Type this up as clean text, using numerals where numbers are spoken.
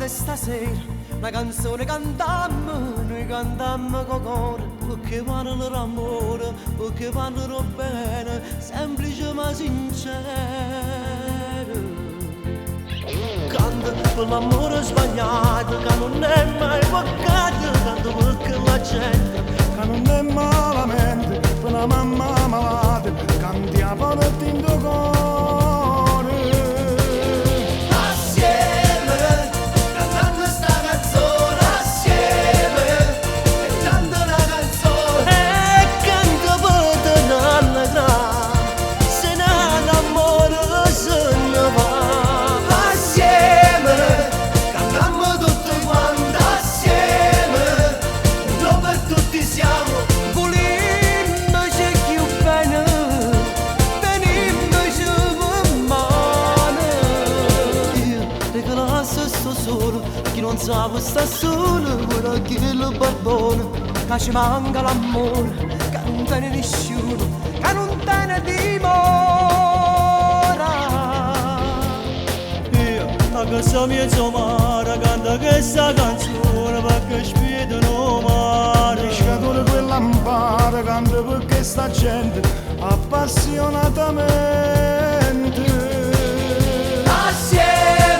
stasera una canzone cantammo, noi cantammo con cuore, perché parlo d'amore, perché parlo bene, semplice ma sincero. Canto per l'amore sbagliato, che non è mai peccato, canto perché la gente, che non è malamente, per la mamma malata, cantiamo per tinto cuore. Chi non sa sta solo, ora chi lo barbone, che ci manca l'amore, che non tiene nessuno, che non tiene dimora. Io a casa mia mare, canta questa canzone perché spiegano mare. Pescatore quella lampara, canta perché sta gente appassionatamente. Assieme